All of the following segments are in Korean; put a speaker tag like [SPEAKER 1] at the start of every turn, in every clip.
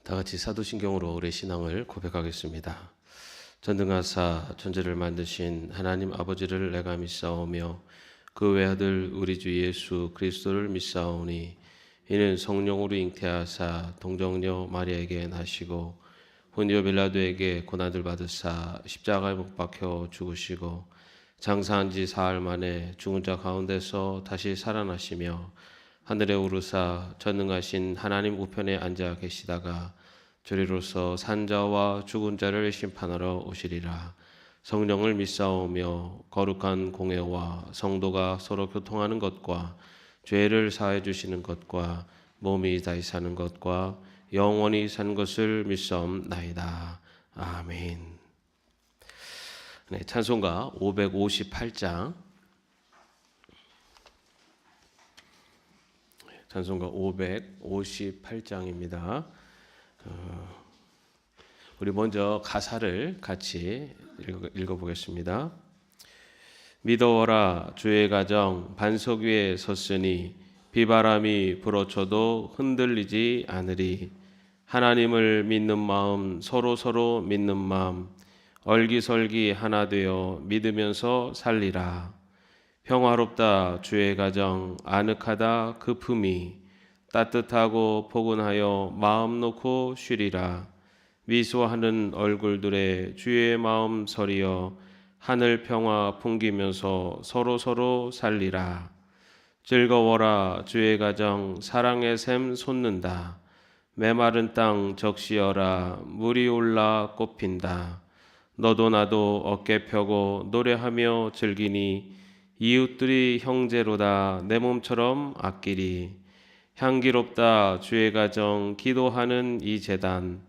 [SPEAKER 1] 다 같이 사도신경으로 우리 신앙을 고백하겠습니다. 전능하사 천지를 만드신 하나님 아버지를 내가 믿사오며 그 외아들 우리 주 예수 그리스도를 믿사오니 이는 성령으로 잉태하사 동정녀 마리아에게 나시고 본디오 빌라도에게 고난을 받으사 십자가에 못 박혀 죽으시고 장사한 지 사흘 만에 죽은 자 가운데서 다시 살아나시며 하늘에 오르사 전능하신 하나님 우편에 앉아 계시다가 저리로서 산자와 죽은 자를 심판하러 오시리라. 성령을 믿사오며 거룩한 공회와 성도가 서로 교통하는 것과 죄를 사해 주시는 것과 몸이 다시 사는 것과 영원히 산 것을 믿사옵나이다. 아멘. 네, 찬송가 558장 찬송가 558장입니다. 우리 먼저 가사를 같이 읽어보겠습니다. 믿어오라 주의 가정 반석 위에 섰으니 비바람이 불어쳐도 흔들리지 않으리. 하나님을 믿는 마음 서로 믿는 마음 얼기설기 하나 되어 믿으면서 살리라. 평화롭다 주의 가정 아늑하다 그 품이 따뜻하고 포근하여 마음 놓고 쉬리라. 미소하는 얼굴들의 주의 마음 서리어 하늘 평화 풍기면서 서로 살리라. 즐거워라 주의 가정 사랑의 샘 솟는다. 메마른 땅 적시어라 물이 올라 꽃핀다. 너도 나도 어깨 펴고 노래하며 즐기니 이웃들이 형제로다 내 몸처럼 아끼리. 향기롭다 주의 가정 기도하는 이 제단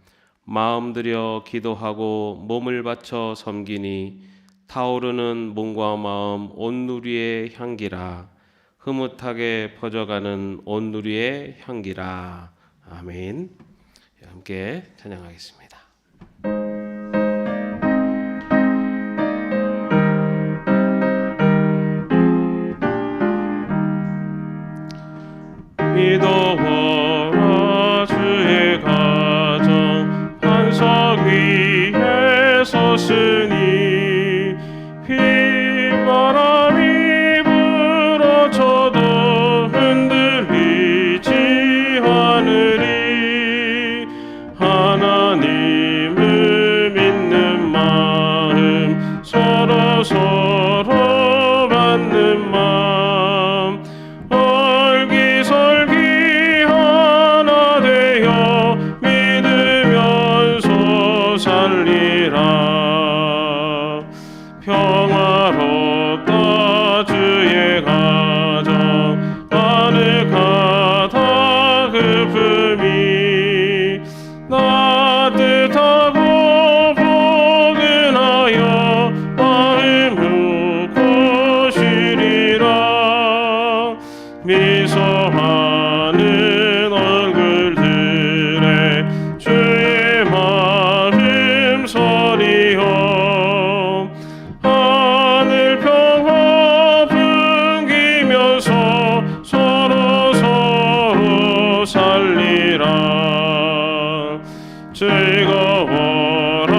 [SPEAKER 1] 마음 들여 기도하고 몸을 바쳐 섬기니 타오르는 몸과 마음 온누리의 향기라. 흐뭇하게 퍼져가는 온누리의 향기라. 아멘. 함께 찬양하겠습니다. 믿어오라 주의 가정 반석 위에 섰으니 휘바람이 불어쳐도 흔들리지 않으리. 하나님을 믿는 마음 서로 받는 마음 얼기설기 하나 되어 믿으면서 살리라. 평화롭다 주의 가정 아늑하다 그 품이 따뜻하고 포근하여 마음 놓고 쉬리라. 미소하는 얼굴들의 주의 마음 서리어 하늘 평화 풍기면서 서로 살리라. 즐거워라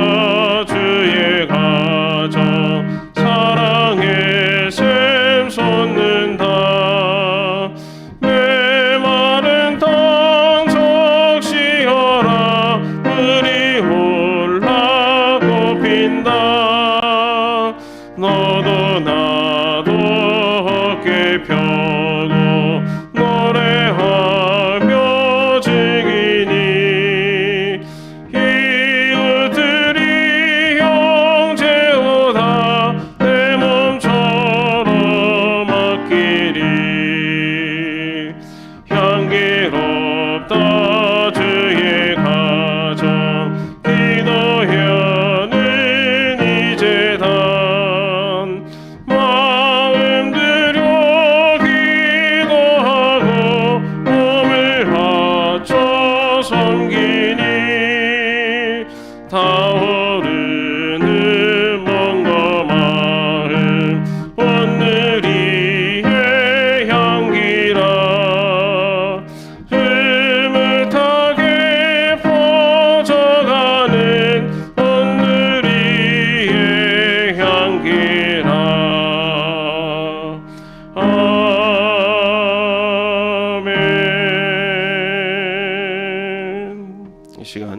[SPEAKER 1] 주의 가정 사랑의 샘 솟는다. 메마른 땅 적시어라 물이 올라 꽃핀다. 너도 나도 어깨 펴고 노래하며 즐기니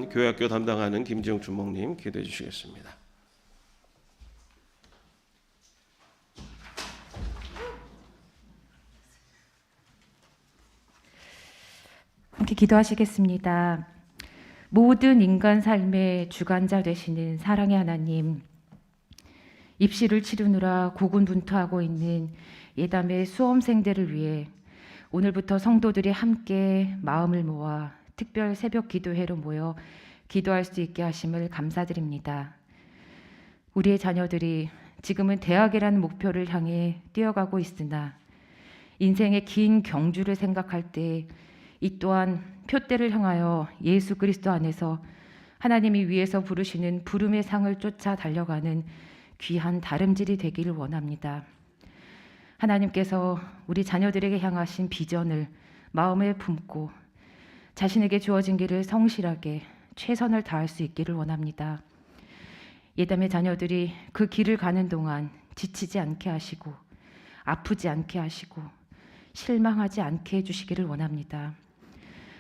[SPEAKER 1] 시간 교회학교 담당하는 김지영 주목님 기도해 주시겠습니다.
[SPEAKER 2] 함께 기도하시겠습니다. 모든 인간 삶의 주관자 되시는 사랑의 하나님, 입시를 치르느라 고군분투하고 있는 예담의 수험생들을 위해 오늘부터 성도들이 함께 마음을 모아 특별 새벽 기도회로 모여 기도할 수 있게 하심을 감사드립니다. 우리의 자녀들이 지금은 대학이라는 목표를 향해 뛰어가고 있으나 인생의 긴 경주를 생각할 때 이 또한 표대를 향하여 예수 그리스도 안에서 하나님이 위에서 부르시는 부름의 상을 쫓아 달려가는 귀한 다름질이 되기를 원합니다. 하나님께서 우리 자녀들에게 향하신 비전을 마음에 품고 자신에게 주어진 길을 성실하게 최선을 다할 수 있기를 원합니다. 예담의 자녀들이 그 길을 가는 동안 지치지 않게 하시고 아프지 않게 하시고 실망하지 않게 해주시기를 원합니다.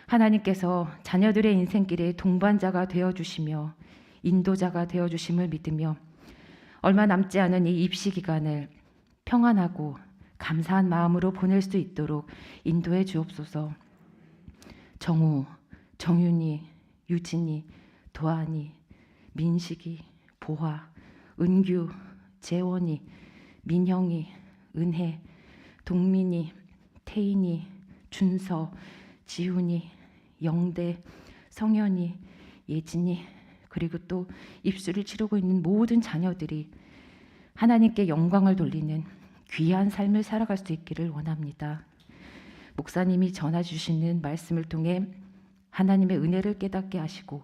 [SPEAKER 2] 하나님께서 자녀들의 인생길의 동반자가 되어주시며 인도자가 되어주심을 믿으며 얼마 남지 않은 이 입시 기간을 평안하고 감사한 마음으로 보낼 수 있도록 인도해 주옵소서. 정우, 정윤이, 유진이, 도안이, 민식이, 보화, 은규, 재원이, 민형이, 은혜, 동민이, 태인이, 준서, 지훈이, 영대, 성현이, 예진이, 그리고 또 입술을 치르고 있는 모든 자녀들이 하나님께 영광을 돌리는 귀한 삶을 살아갈 수 있기를 원합니다. 목사님이 전해주시는 말씀을 통해 하나님의 은혜를 깨닫게 하시고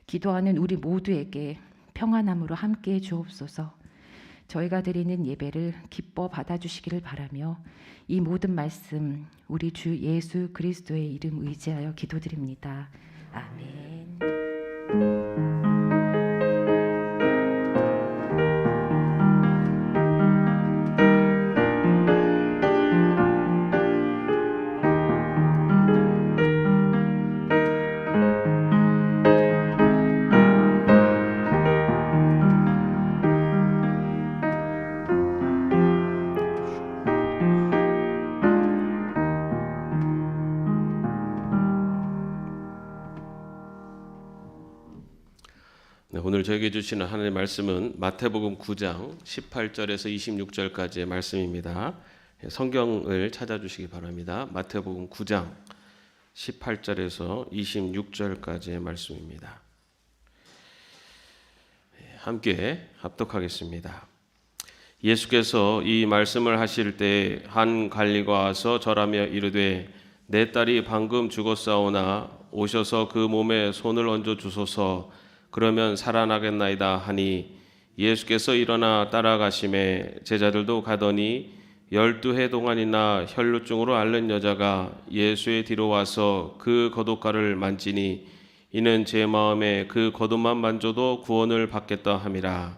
[SPEAKER 2] 기도하는 우리 모두에게 평안함으로 함께해 주옵소서. 저희가 드리는 예배를 기뻐 받아주시기를 바라며 이 모든 말씀 우리 주 예수 그리스도의 이름 의지하여 기도드립니다. 아멘.
[SPEAKER 1] 오늘 저에게 주시는 하나님의 말씀은 마태복음 9장 18절에서 26절까지의 말씀입니다. 성경을 찾아주시기 바랍니다. 마태복음 9장 18절에서 26절까지의 말씀입니다. 함께 합독하겠습니다. 예수께서 이 말씀을 하실 때 한 관리가 와서 절하며 이르되 내 딸이 방금 죽었사오나 오셔서 그 몸에 손을 얹어 주소서 그러면 살아나겠나이다 하니 예수께서 일어나 따라가심에 제자들도 가더니 12해 동안이나 혈루증으로 앓는 여자가 예수의 뒤로 와서 그 겉옷가를 만지니 이는 제 마음에 그 겉옷만 만져도 구원을 받겠다 함이라.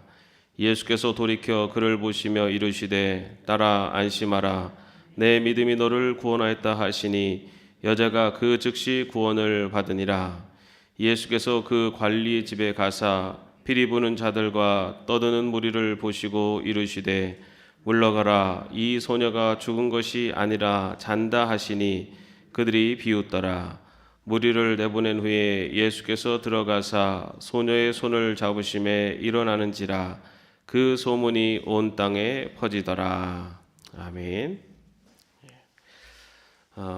[SPEAKER 1] 예수께서 돌이켜 그를 보시며 이르시되 딸아 안심하라 내 믿음이 너를 구원하였다 하시니 여자가 그 즉시 구원을 받으니라. 예수께서 그 관리 집에 가사 피리 부는 자들과 떠드는 무리를 보시고 이르시되 물러가라 이 소녀가 죽은 것이 아니라 잔다 하시니 그들이 비웃더라. 무리를 내보낸 후에 예수께서 들어가사 소녀의 손을 잡으심에 일어나는지라 그 소문이 온 땅에 퍼지더라. 아멘.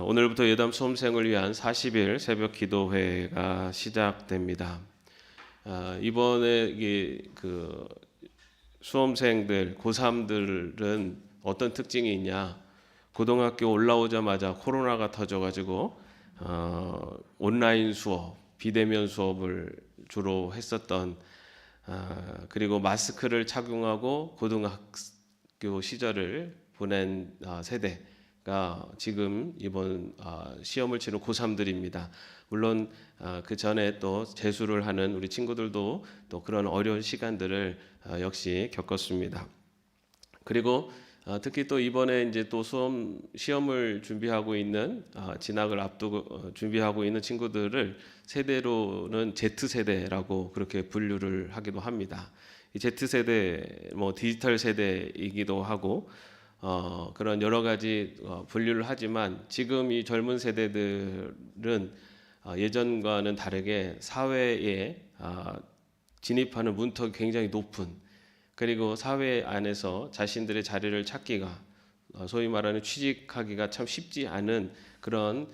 [SPEAKER 1] 오늘부터 예담 수험생을 위한 40일 새벽 기도회가 시작됩니다. 이번에 그 수험생들, 고3들은 어떤 특징이 있냐? 고등학교 올라오자마자 코로나가 터져가지고 온라인 수업, 비대면 수업을 주로 했었던 그리고 마스크를 착용하고 고등학교 시절을 보낸 세대가 지금 이번 시험을 치는 고3들입니다. 물론 그 전에 또 재수를 하는 우리 친구들도 또 그런 어려운 시간들을 역시 겪었습니다. 그리고 특히 또 이번에 이제 또 시험을 준비하고 있는 진학을 앞두고 준비하고 있는 친구들을 세대로는 Z 세대라고 그렇게 분류를 하기도 합니다. 이 Z 세대 뭐 디지털 세대이기도 하고 그런 여러 가지 분류를 하지만 지금 이 젊은 세대들은 예전과는 다르게 사회에 진입하는 문턱이 굉장히 높은, 그리고 사회 안에서 자신들의 자리를 찾기가 소위 말하는 취직하기가 참 쉽지 않은 그런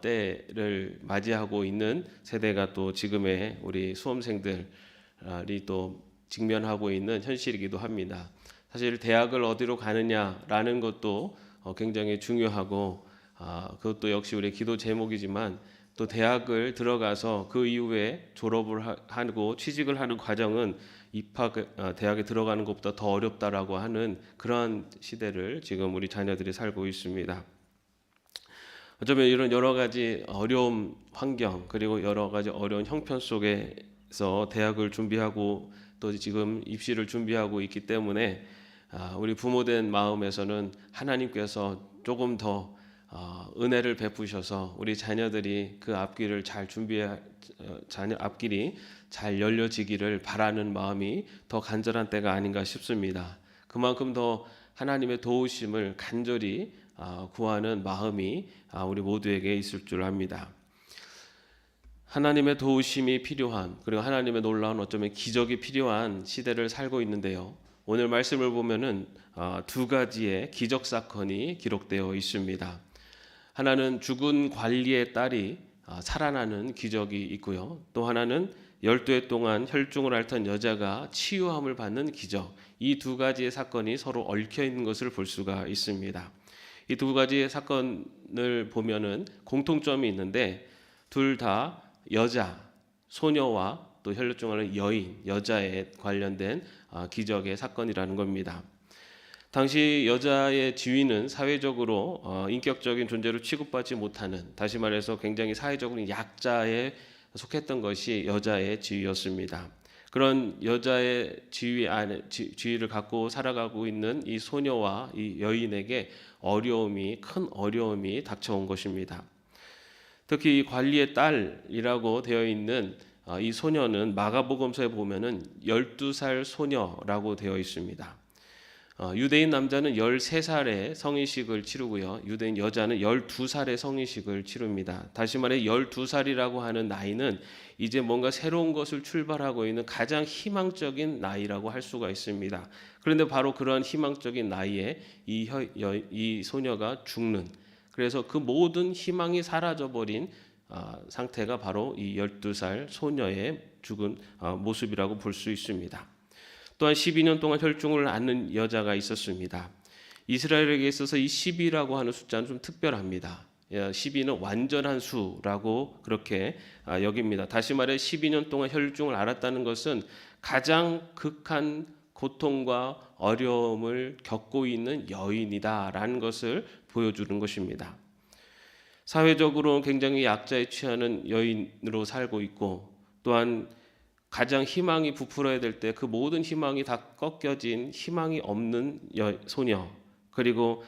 [SPEAKER 1] 때를 맞이하고 있는 세대가 또 지금의 우리 수험생들이 또 직면하고 있는 현실이기도 합니다. 사실 대학을 어디로 가느냐라는 것도 굉장히 중요하고 그것도 역시 우리의 기도 제목이지만 또 대학을 들어가서 그 이후에 졸업을 하고 취직을 하는 과정은 대학에 들어가는 것보다 더 어렵다라고 하는 그러한 시대를 지금 우리 자녀들이 살고 있습니다. 어쩌면 이런 여러 가지 어려움 환경 그리고 여러 가지 어려운 형편 속에서 대학을 준비하고 또 지금 입시를 준비하고 있기 때문에 우리 부모된 마음에서는 하나님께서 조금 더 은혜를 베푸셔서 우리 자녀들이 그 앞길을 잘 자녀 앞길이 잘 열려지기를 바라는 마음이 더 간절한 때가 아닌가 싶습니다. 그만큼 더 하나님의 도우심을 간절히 구하는 마음이 우리 모두에게 있을 줄 압니다. 하나님의 도우심이 필요한, 그리고 하나님의 놀라운 어쩌면 기적이 필요한 시대를 살고 있는데요. 오늘 말씀을 보면은 두 가지의 기적 사건이 기록되어 있습니다. 하나는 죽은 관리의 딸이 살아나는 기적이 있고요. 또 하나는 12해 동안 혈중을 앓던 여자가 치유함을 받는 기적. 이 두 가지의 사건이 서로 얽혀 있는 것을 볼 수가 있습니다. 이 두 가지의 사건을 보면은 공통점이 있는데 둘 다 여자, 소녀와 또 혈류증 앓는 여인, 여자에 관련된 기적의 사건이라는 겁니다. 당시 여자의 지위는 사회적으로 인격적인 존재로 취급받지 못하는, 다시 말해서 굉장히 사회적으로 약자에 속했던 것이 여자의 지위였습니다. 그런 여자의 지위를 갖고 살아가고 있는 이 소녀와 이 여인에게 큰 어려움이 닥쳐온 것입니다. 특히 이 관리의 딸이라고 되어 있는 이 소녀는 마가복음서에 보면은 12살 소녀라고 되어 있습니다. 유대인 남자는 13살에 성인식을 치르고요. 유대인 여자는 12살에 성인식을 치릅니다. 다시 말해 12살이라고 하는 나이는 이제 뭔가 새로운 것을 출발하고 있는 가장 희망적인 나이라고 할 수가 있습니다. 그런데 바로 그런 희망적인 나이에 이 소녀가 죽는, 그래서 그 모든 희망이 사라져버린 상태가 바로 이 12살 소녀의 죽은 모습이라고 볼 수 있습니다. 또한 12년 동안 혈중을 앓는 여자가 있었습니다. 이스라엘에게 있어서 이 12라고 하는 숫자는 좀 특별합니다. 12는 완전한 수라고 그렇게 여깁니다. 다시 말해 12년 동안 혈중을 앓았다는 것은 가장 극한 고통과 어려움을 겪고 있는 여인이다라는 것을 보여주는 것입니다. 사회적으로 굉장히 약자에 취하는 여인으로 살고 있고, 또한 가장 희망이 부풀어야 될 때 그 모든 희망이 다 꺾여진 희망이 없는 소녀, 그리고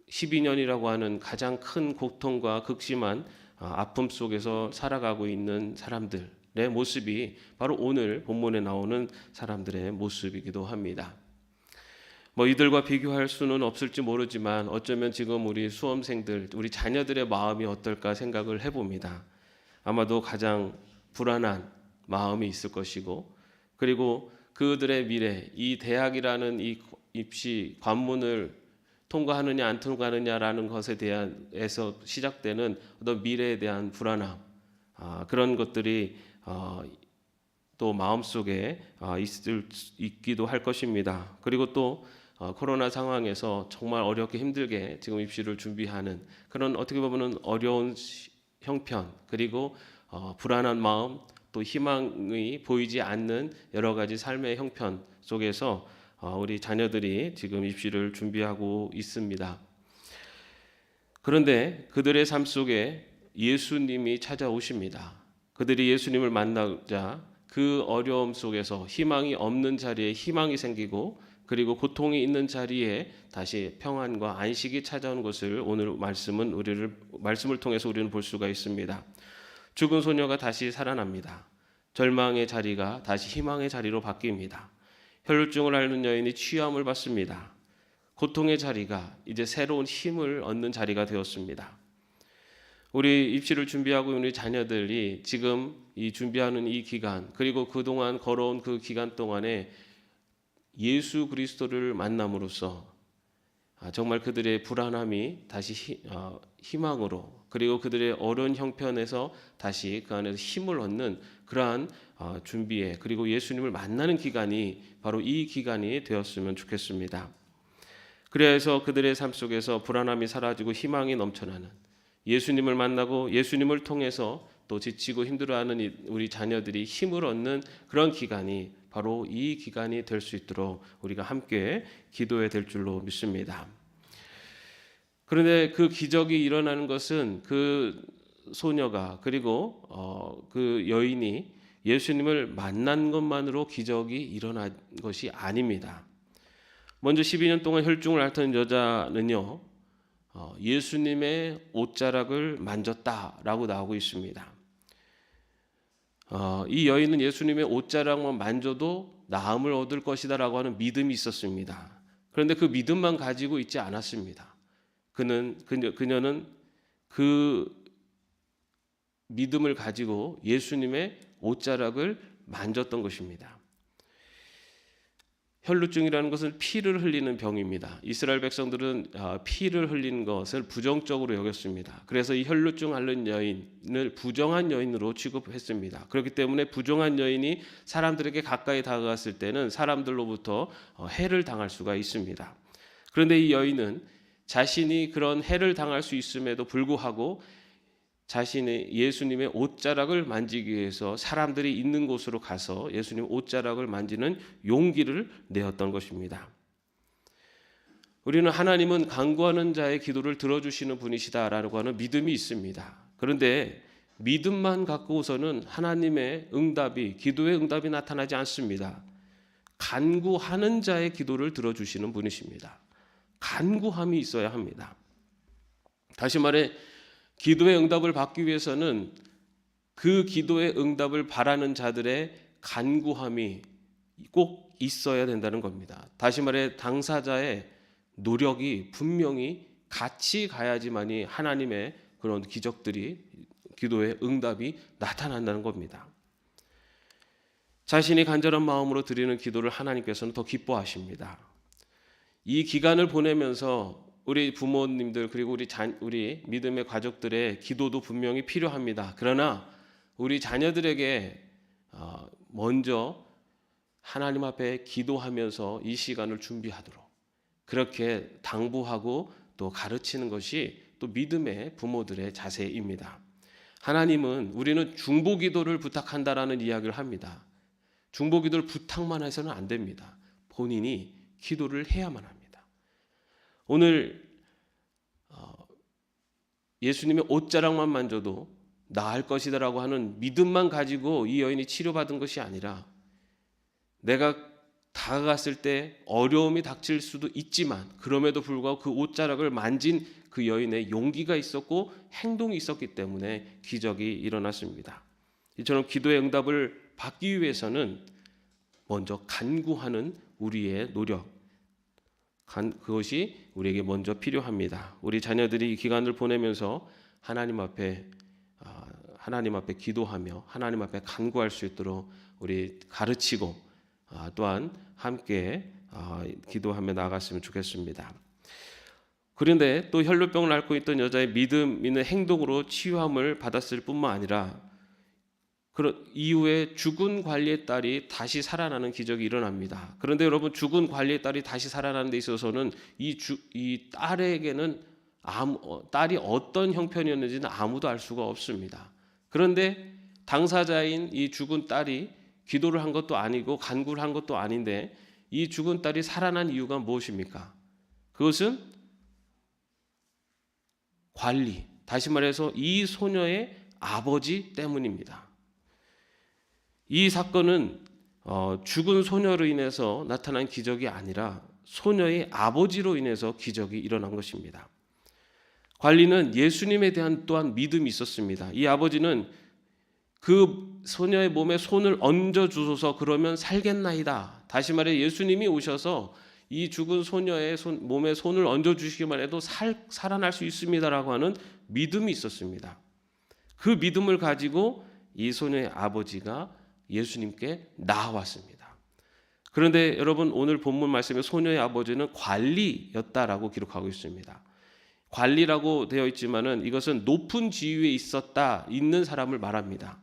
[SPEAKER 1] 12년이라고 하는 가장 큰 고통과 극심한 아픔 속에서 살아가고 있는 사람들의 모습이 바로 오늘 본문에 나오는 사람들의 모습이기도 합니다. 이들과 비교할 수는 없을지 모르지만 어쩌면 지금 우리 수험생들, 우리 자녀들의 마음이 어떨까 생각을 해봅니다. 아마도 가장 불안한 마음이 있을 것이고, 그리고 그들의 미래, 이 대학이라는 이 입시 관문을 통과하느냐 안 통과하느냐라는 것에 대해서 시작되는 어떤 미래에 대한 불안함, 그런 것들이 또 마음속에 있기도 할 것입니다. 그리고 또 코로나 상황에서 정말 어렵게 힘들게 지금 입시를 준비하는 그런 어떻게 보면 어려운 형편, 그리고 불안한 마음, 또 희망이 보이지 않는 여러 가지 삶의 형편 속에서 우리 자녀들이 지금 입시를 준비하고 있습니다. 그런데 그들의 삶 속에 예수님이 찾아오십니다. 그들이 예수님을 만나자 그 어려움 속에서 희망이 없는 자리에 희망이 생기고, 그리고 고통이 있는 자리에 다시 평안과 안식이 찾아오는 것을 오늘 말씀을 통해서 우리는 볼 수가 있습니다. 죽은 소녀가 다시 살아납니다. 절망의 자리가 다시 희망의 자리로 바뀝니다. 혈루증을 앓는 여인이 취함을 받습니다. 고통의 자리가 이제 새로운 힘을 얻는 자리가 되었습니다. 우리 입시를 준비하고 있는 우리 자녀들이 지금 이 준비하는 이 기간, 그리고 그동안 걸어온 그 기간 동안에 예수 그리스도를 만남으로써 정말 그들의 불안함이 다시 희망으로, 그리고 그들의 어려운 형편에서 다시 그 안에서 힘을 얻는 그러한 준비에, 그리고 예수님을 만나는 기간이 바로 이 기간이 되었으면 좋겠습니다. 그래서 그들의 삶 속에서 불안함이 사라지고 희망이 넘쳐나는, 예수님을 만나고 예수님을 통해서 또 지치고 힘들어하는 우리 자녀들이 힘을 얻는 그런 기간이 바로 이 기간이 될 수 있도록 우리가 함께 기도해야 될 줄로 믿습니다. 그런데 그 기적이 일어나는 것은 그 소녀가, 그리고 그 여인이 예수님을 만난 것만으로 기적이 일어난 것이 아닙니다. 먼저 12년 동안 혈증을 앓던 여자는요, 예수님의 옷자락을 만졌다라고 나오고 있습니다. 이 여인은 예수님의 옷자락만 만져도 나음을 얻을 것이다라고 하는 믿음이 있었습니다. 그런데 그 믿음만 가지고 있지 않았습니다. 그녀는 그 믿음을 가지고 예수님의 옷자락을 만졌던 것입니다. 혈루증이라는 것은 피를 흘리는 병입니다. 이스라엘 백성들은 피를 흘리는 것을 부정적으로 여겼습니다. 그래서 이 혈루증 앓는 여인을 부정한 여인으로 취급했습니다. 그렇기 때문에 부정한 여인이 사람들에게 가까이 다가갔을 때는 사람들로부터 해를 당할 수가 있습니다. 그런데 이 여인은 자신이 그런 해를 당할 수 있음에도 불구하고 자신의 예수님의 옷자락을 만지기 위해서 사람들이 있는 곳으로 가서 예수님 옷자락을 만지는 용기를 내었던 것입니다. 우리는 하나님은 간구하는 자의 기도를 들어주시는 분이시다라고 하는 믿음이 있습니다. 그런데 믿음만 갖고서는 하나님의 응답이, 기도의 응답이 나타나지 않습니다. 간구하는 자의 기도를 들어주시는 분이십니다. 간구함이 있어야 합니다. 다시 말해 기도의 응답을 받기 위해서는 그 기도의 응답을 바라는 자들의 간구함이 꼭 있어야 된다는 겁니다. 다시 말해 당사자의 노력이 분명히 같이 가야지만이 하나님의 그런 기적들이, 기도의 응답이 나타난다는 겁니다. 자신이 간절한 마음으로 드리는 기도를 하나님께서는 더 기뻐하십니다. 이 기간을 보내면서 우리 부모님들, 그리고 우리 믿음의 가족들의 기도도 분명히 필요합니다. 그러나 우리 자녀들에게 먼저 하나님 앞에 기도하면서 이 시간을 준비하도록 그렇게 당부하고 또 가르치는 것이 또 믿음의 부모들의 자세입니다. 하나님은, 우리는 중보기도를 부탁한다라는 이야기를 합니다. 중보기도를 부탁만 해서는 안 됩니다. 본인이 기도를 해야만 합니다. 오늘 예수님의 옷자락만 만져도 나을 것이다라고 하는 믿음만 가지고 이 여인이 치료받은 것이 아니라, 내가 다가갔을 때 어려움이 닥칠 수도 있지만 그럼에도 불구하고 그 옷자락을 만진 그 여인의 용기가 있었고 행동이 있었기 때문에 기적이 일어났습니다. 이처럼 기도의 응답을 받기 위해서는 먼저 간구하는 우리의 노력, 그것이 우리에게 먼저 필요합니다. 우리 자녀들이 이 기간을 보내면서 하나님 앞에 기도하며 하나님 앞에 간구할 수 있도록 우리 가르치고 또한 함께 기도하며 나아갔으면 좋겠습니다. 그런데 또 혈루병을 앓고 있던 여자의 믿음 있는 행동으로 치유함을 받았을 뿐만 아니라 그런 이후에 죽은 관리의 딸이 다시 살아나는 기적이 일어납니다. 그런데 여러분, 죽은 관리의 딸이 다시 살아나는 데 있어서는 이 딸에게는 딸이 어떤 형편이었는지는 아무도 알 수가 없습니다. 그런데 당사자인 이 죽은 딸이 기도를 한 것도 아니고 간구를 한 것도 아닌데 이 죽은 딸이 살아난 이유가 무엇입니까? 그것은 관리, 다시 말해서 이 소녀의 아버지 때문입니다. 이 사건은 죽은 소녀로 인해서 나타난 기적이 아니라 소녀의 아버지로 인해서 기적이 일어난 것입니다. 관리는 예수님에 대한 또한 믿음이 있었습니다. 이 아버지는 그 소녀의 몸에 손을 얹어 주소서, 그러면 살겠나이다. 다시 말해 예수님이 오셔서 이 죽은 소녀의 몸에 손을 얹어 주시기만 해도 살아날 수 있습니다라고 하는 믿음이 있었습니다. 그 믿음을 가지고 이 소녀의 아버지가 예수님께 나아왔습니다. 그런데 여러분, 오늘 본문 말씀에 소녀의 아버지는 관리였다라고 기록하고 있습니다. 관리라고 되어 있지만은 이것은 높은 지위에 있는 사람을 말합니다.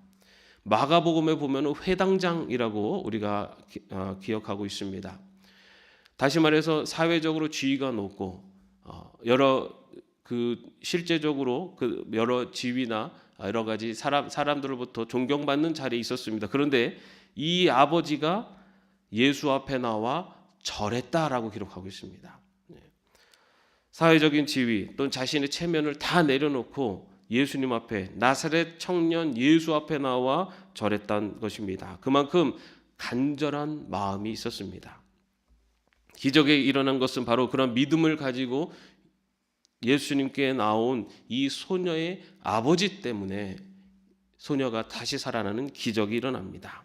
[SPEAKER 1] 마가복음에 보면은 회당장이라고 우리가 기억하고 있습니다. 다시 말해서 사회적으로 지위가 높고 실제적으로 여러 지위나 여러 가지 사람들로부터 존경받는 자리에 있었습니다. 그런데 이 아버지가 예수 앞에 나와 절했다라고 기록하고 있습니다. 사회적인 지위 또는 자신의 체면을 다 내려놓고 예수님 앞에, 나사렛 청년 예수 앞에 나와 절했다는 것입니다. 그만큼 간절한 마음이 있었습니다. 기적이 일어난 것은 바로 그런 믿음을 가지고 예수님께 나온 이 소녀의 아버지 때문에 소녀가 다시 살아나는 기적이 일어납니다.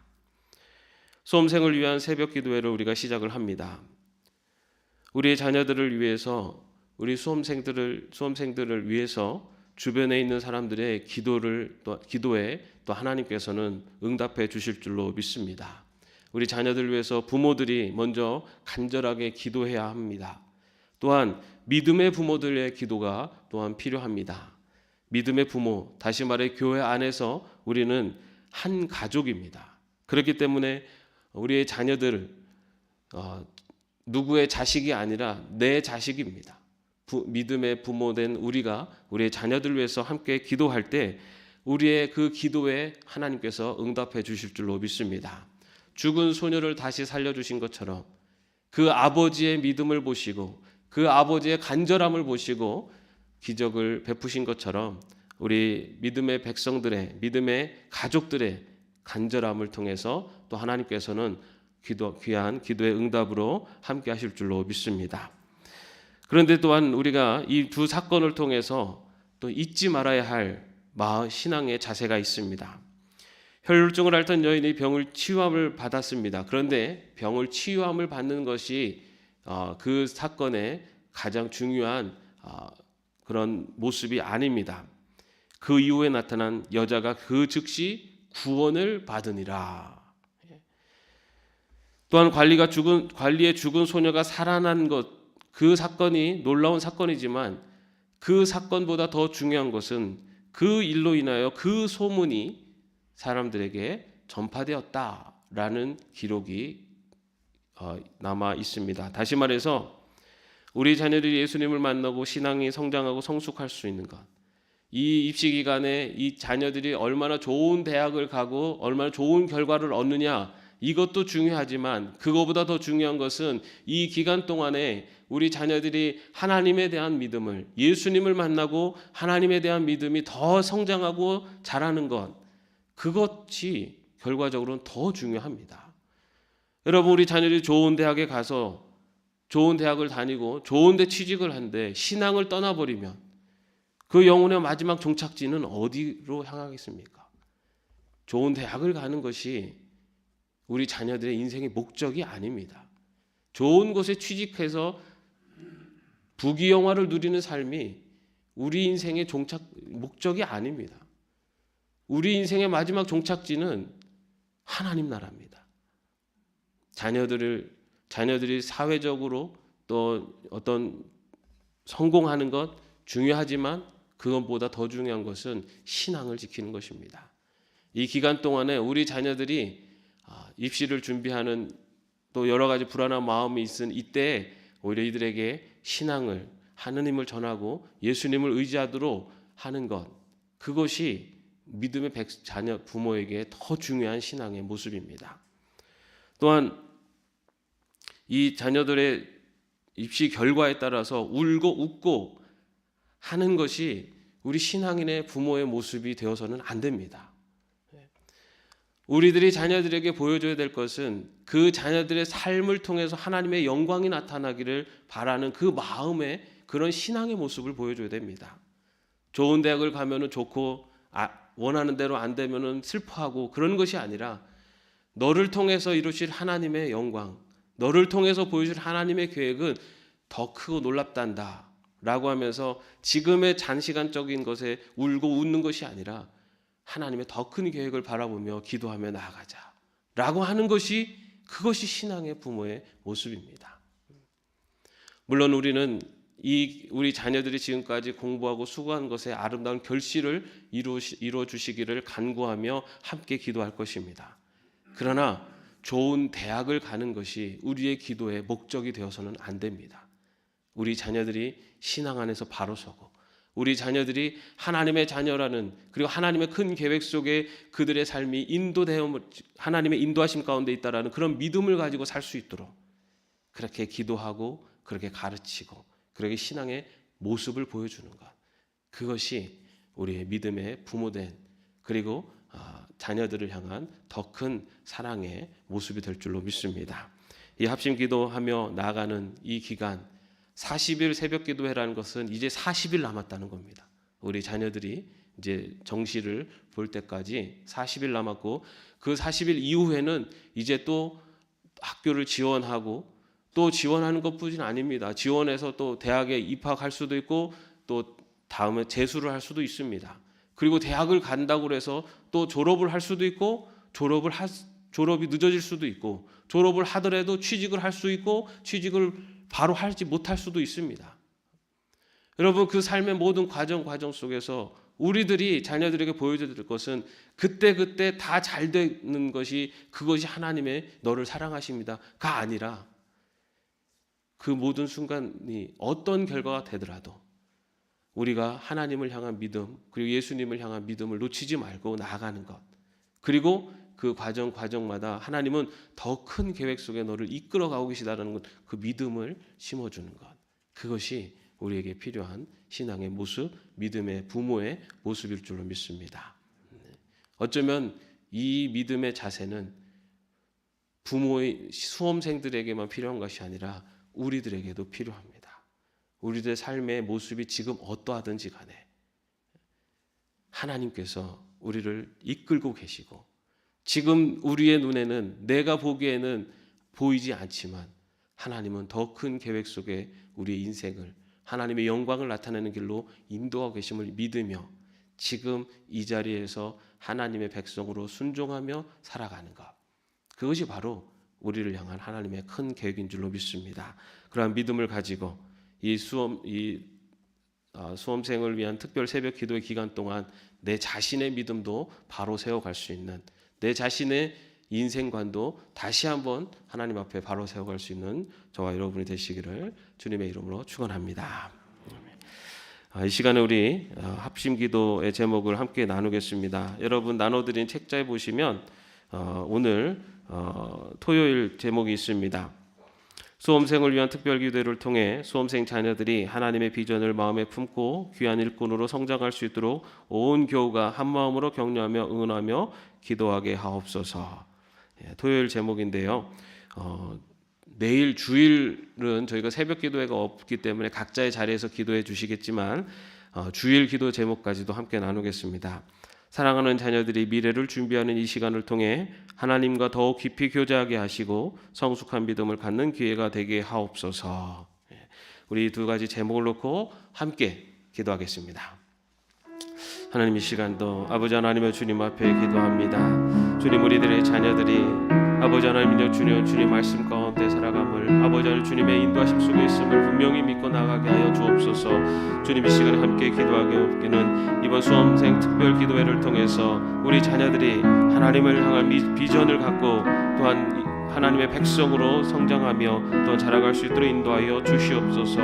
[SPEAKER 1] 수험생을 위한 새벽 기도회를 우리가 시작을 합니다. 우리의 자녀들을 위해서, 우리 수험생들을 위해서 주변에 있는 사람들의 기도에 또 하나님께서는 응답해 주실 줄로 믿습니다. 우리 자녀들을 위해서 부모들이 먼저 간절하게 기도해야 합니다. 또한 믿음의 부모들의 기도가 또한 필요합니다. 믿음의 부모, 다시 말해 교회 안에서 우리는 한 가족입니다. 그렇기 때문에 우리의 자녀들 누구의 자식이 아니라 내 자식입니다. 믿음의 부모된 우리가 우리의 자녀들을 위해서 함께 기도할 때 우리의 그 기도에 하나님께서 응답해 주실 줄로 믿습니다. 죽은 소녀를 다시 살려주신 것처럼 그 아버지의 믿음을 보시고 그 아버지의 간절함을 보시고 기적을 베푸신 것처럼 우리 믿음의 백성들의, 믿음의 가족들의 간절함을 통해서 또 하나님께서는 귀한 기도의 응답으로 함께 하실 줄로 믿습니다. 그런데 또한 우리가 이 두 사건을 통해서 또 잊지 말아야 할 신앙의 자세가 있습니다. 혈루증을 앓던 여인이 병을 치유함을 받았습니다. 그런데 병을 치유함을 받는 것이 그 사건의 가장 중요한 그런 모습이 아닙니다. 그 이후에 나타난 여자가 그 즉시 구원을 받으니라. 또한 관리의 죽은 소녀가 살아난 것, 그 사건이 놀라운 사건이지만 그 사건보다 더 중요한 것은 그 일로 인하여 그 소문이 사람들에게 전파되었다라는 기록이 남아 있습니다. 다시 말해서 우리 자녀들이 예수님을 만나고 신앙이 성장하고 성숙할 수 있는 것, 이 입시 기간에 이 자녀들이 얼마나 좋은 대학을 가고 얼마나 좋은 결과를 얻느냐, 이것도 중요하지만 그거보다 더 중요한 것은 이 기간 동안에 우리 자녀들이 하나님에 대한 믿음을, 예수님을 만나고 하나님에 대한 믿음이 더 성장하고 자라는 것, 그것이 결과적으로는 더 중요합니다. 여러분, 우리 자녀들이 좋은 대학에 가서 좋은 대학을 다니고 좋은 데 취직을 한데 신앙을 떠나버리면 그 영혼의 마지막 종착지는 어디로 향하겠습니까? 좋은 대학을 가는 것이 우리 자녀들의 인생의 목적이 아닙니다. 좋은 곳에 취직해서 부귀영화를 누리는 삶이 우리 인생의 목적이 아닙니다. 우리 인생의 마지막 종착지는 하나님 나라입니다. 자녀들이 사회적으로 또 어떤 성공하는 것 중요하지만 그것보다 더 중요한 것은 신앙을 지키는 것입니다. 이 기간 동안에 우리 자녀들이 입시를 준비하는 또 여러 가지 불안한 마음이 있은 이때에 오히려 이들에게 신앙을, 하느님을 전하고 예수님을 의지하도록 하는 것, 그것이 믿음의 자녀 부모에게 더 중요한 신앙의 모습입니다. 또한 이 자녀들의 입시 결과에 따라서 울고 웃고 하는 것이 우리 신앙인의 부모의 모습이 되어서는 안 됩니다. 우리들이 자녀들에게 보여줘야 될 것은 그 자녀들의 삶을 통해서 하나님의 영광이 나타나기를 바라는 그 마음의 그런 신앙의 모습을 보여줘야 됩니다. 좋은 대학을 가면은 좋고 원하는 대로 안 되면은 슬퍼하고 그런 것이 아니라 너를 통해서 이루실 하나님의 영광, 너를 통해서 보여줄 하나님의 계획은 더 크고 놀랍단다 라고 하면서 지금의 단시간적인 것에 울고 웃는 것이 아니라 하나님의 더 큰 계획을 바라보며 기도하며 나아가자 라고 하는 것이, 그것이 신앙의 부모의 모습입니다. 물론 우리는 우리 자녀들이 지금까지 공부하고 수고한 것에 아름다운 결실을 이루어 주시기를 간구하며 함께 기도할 것입니다. 그러나 좋은 대학을 가는 것이 우리의 기도의 목적이 되어서는 안 됩니다. 우리 자녀들이 신앙 안에서 바로 서고 우리 자녀들이 하나님의 자녀라는, 그리고 하나님의 큰 계획 속에 그들의 삶이 하나님의 인도하심 가운데 있다라는 그런 믿음을 가지고 살 수 있도록 그렇게 기도하고 그렇게 가르치고 그렇게 신앙의 모습을 보여주는 것, 그것이 우리의 믿음의 부모된, 그리고 자녀들을 향한 더 큰 사랑의 모습이 될 줄로 믿습니다. 이 합심 기도하며 나아가는 이 기간, 40일 새벽 기도회라는 것은 이제 40일 남았다는 겁니다. 우리 자녀들이 이제 정시를 볼 때까지 40일 남았고, 그 40일 이후에는 이제 또 학교를 지원하고, 또 지원하는 것뿐이 아닙니다. 지원해서 또 대학에 입학할 수도 있고, 또 다음에 재수를 할 수도 있습니다. 그리고 대학을 간다고 해서 또 졸업을 할 수도 있고, 졸업이 늦어질 수도 있고, 졸업을 하더라도 취직을 할 수 있고, 취직을 바로 하지 못할 수도 있습니다. 여러분, 그 삶의 모든 과정 속에서 우리들이 자녀들에게 보여줘야 될 것은 그때 다 잘 되는 것이, 그것이 하나님의 너를 사랑하십니다가 아니라 그 모든 순간이 어떤 결과가 되더라도 우리가 하나님을 향한 믿음, 그리고 예수님을 향한 믿음을 놓치지 말고 나아가는 것, 그리고 그 과정마다 하나님은 더 큰 계획 속에 너를 이끌어가고 계시다는 것, 그 믿음을 심어주는 것, 그것이 우리에게 필요한 신앙의 모습, 믿음의 부모의 모습일 줄로 믿습니다. 어쩌면 이 믿음의 자세는 부모의 수험생들에게만 필요한 것이 아니라 우리들에게도 필요합니다. 우리들의 삶의 모습이 지금 어떠하든지 간에 하나님께서 우리를 이끌고 계시고, 지금 우리의 눈에는, 내가 보기에는 보이지 않지만 하나님은 더 큰 계획 속에 우리의 인생을, 하나님의 영광을 나타내는 길로 인도하고 계심을 믿으며 지금 이 자리에서 하나님의 백성으로 순종하며 살아가는 것, 그것이 바로 우리를 향한 하나님의 큰 계획인 줄로 믿습니다. 그러한 믿음을 가지고 이 수험생을 위한 특별 새벽 기도의 기간 동안 내 자신의 믿음도 바로 세워갈 수 있는, 내 자신의 인생관도 다시 한번 하나님 앞에 바로 세워갈 수 있는 저와 여러분이 되시기를 주님의 이름으로 축원합니다. 이 시간에 우리 합심 기도의 제목을 함께 나누겠습니다. 여러분 나눠드린 책자에 보시면 오늘 토요일 제목이 있습니다. 수험생을 위한 특별 기도를 통해 수험생 자녀들이 하나님의 비전을 마음에 품고 귀한 일꾼으로 성장할 수 있도록 온 교우가 한 마음으로 격려하며 응원하며 기도하게 하옵소서. 토요일 제목인데요. 내일 주일은 저희가 새벽 기도회가 없기 때문에 각자의 자리에서 기도해 주시겠지만 주일 기도 제목까지도 함께 나누겠습니다. 사랑하는 자녀들이 미래를 준비하는 이 시간을 통해 하나님과 더욱 깊이 교제하게 하시고 성숙한 믿음을 갖는 기회가 되게 하옵소서. 우리 두 가지 제목을 놓고 함께 기도하겠습니다. 하나님, 이 시간도 아버지 하나님의 주님 앞에 기도합니다. 주님, 우리들의 자녀들이 아버지 하나님의 주님 말씀 가운데 살아감을, 아버지 하나님 주님의 인도하심 속에 있음을 분명히 믿고 나가게 하여 주옵소서. 주님, 이 시간에 함께 기도하게 없기는 이번 수험생 특별 기도회를 통해서 우리 자녀들이 하나님을 향한 비전을 갖고, 또한 하나님의 백성으로 성장하며 또한 자라갈 수 있도록 인도하여 주시옵소서.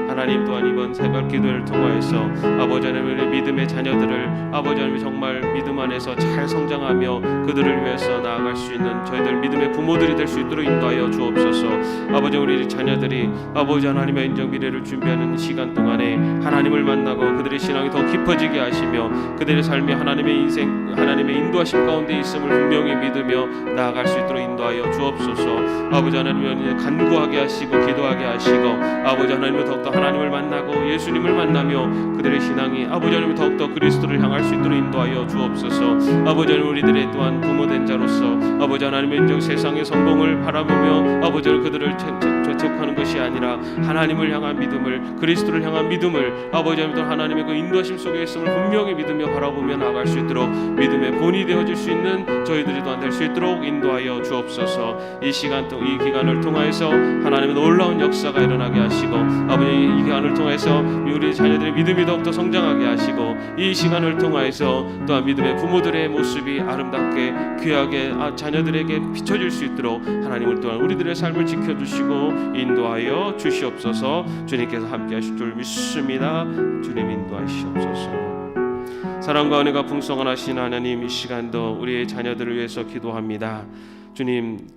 [SPEAKER 1] 하나님 또한 이번 새벽 기도를 통하여서 아버지 하나님의 믿음의 자녀들을 아버지 하나님 정말 믿음 안에서 잘 성장하며 그들을 위해서 나아갈 수 있는 저희들 믿음의 부모들이 될 수 있도록 인도하여 주옵소서. 아버지 우리 자녀들이 아버지 하나님의 인정 미래를 준비하는 시간 동안에 하나님을 만나고 그들의 신앙이 더 깊어지게 하시며 그들의 삶이 하나님의 인생 하나님의 인도하심 가운데 있음을 분명히 믿으며 나아갈 수 있도록 인도하여 주옵소서. 아버지 하나님을 간구하게 하시고 기도하게 하시고 아버지 하나님을 더욱더 하나님을 만나고 예수님을 만나며 그들의 신앙이 아버지 하나님 더욱더 그리스도를 향할 수 있도록 인도하여 주옵소서. 아버지 하나님 우리들의 또한 부모된 자로서 아버지 하나님의 인정 세상의 성공을 바라보며 아버지 하나님 그들을 재촉하는 것이 아니라 하나님을 향한 믿음을 그리스도를 향한 믿음을 아버지 하나님 하나님의 그 인도하심 속에 있음을 분명히 믿으며 바라보며 나아갈 수 있도록 믿음의 본이 되어질 수 있는 저희들이 또한 될 수 있도록 인도하여 주옵소서. 이 기간을 통하여서 하나님의 놀라운 역사가 일어나게 하시고 아버지 이 기간을 통해서 우리 자녀들의 믿음이 더욱더 성장하게 하시고 이 시간을 통하여서 또한 믿음의 부모들의 모습이 아름답게 귀하게 자녀들에게 비춰질 수 있도록 하나님을 또한 우리들의 삶을 지켜주시고 인도하여 주시옵소서. 주님께서 함께 하실 줄 믿습니다. 주님 인도하시옵소서. 사랑과 은혜가 풍성한 하신 하나님, 이 시간도 우리의 자녀들을 위해서 기도합니다. 주님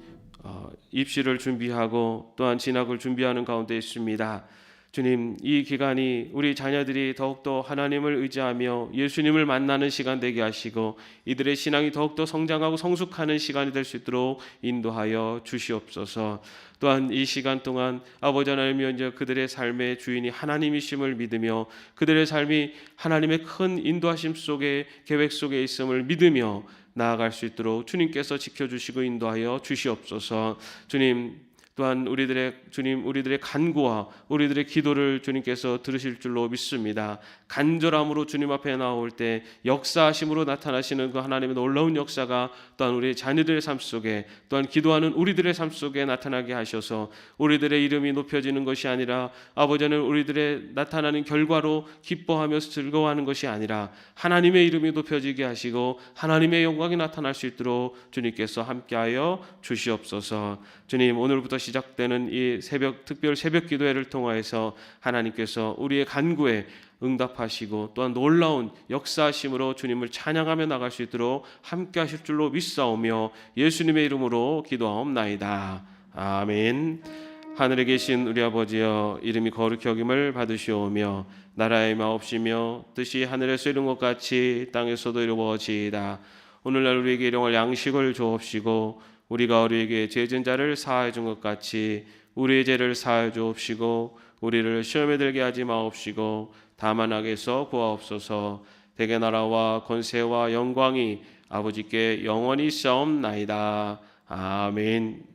[SPEAKER 1] 입시를 준비하고 또한 진학을 준비하는 가운데 있습니다. 주님 이 기간이 우리 자녀들이 더욱더 하나님을 의지하며 예수님을 만나는 시간 되게 하시고 이들의 신앙이 더욱더 성장하고 성숙하는 시간이 될 수 있도록 인도하여 주시옵소서. 또한 이 시간 동안 아버지 하나님이 이제 그들의 삶의 주인이 하나님이심을 믿으며 그들의 삶이 하나님의 큰 인도하심 속에 계획 속에 있음을 믿으며 나아갈 수 있도록 주님께서 지켜주시고 인도하여 주시옵소서. 주님 또한 우리들의 간구와 우리들의 기도를 주님께서 들으실 줄로 믿습니다. 간절함으로 주님 앞에 나올 때 역사하심으로 나타나시는 그 하나님의 놀라운 역사가 또한 우리 자녀들의 삶 속에 또한 기도하는 우리들의 삶 속에 나타나게 하셔서 우리들의 이름이 높여지는 것이 아니라 아버지는 우리들의 나타나는 결과로 기뻐하면서 즐거워하는 것이 아니라 하나님의 이름이 높여지게 하시고 하나님의 영광이 나타날 수 있도록 주님께서 함께하여 주시옵소서. 주님 오늘부터 시작되는 이 특별 새벽 기도회를 통하여서 하나님께서 우리의 간구에 응답하시고 또한 놀라운 역사하심으로 주님을 찬양하며 나갈 수 있도록 함께 하실 줄로 믿사오며 예수님의 이름으로 기도하옵나이다. 아멘. 하늘에 계신 우리 아버지여, 이름이 거룩히 여김을 받으시오며 나라의 마옵시며 뜻이 하늘에서 이룬 것 같이 땅에서도 이루어지이다. 오늘날 우리에게 일용할 양식을 주옵시고 우리가 우리에게 죄진 자를 사하여 준 것 같이 우리의 죄를 사하여 주옵시고 우리를 시험에 들게 하지 마옵시고 다만 악에서 구하옵소서. 대개 나라와 권세와 영광이 아버지께 영원히 있사옵나이다. 아멘.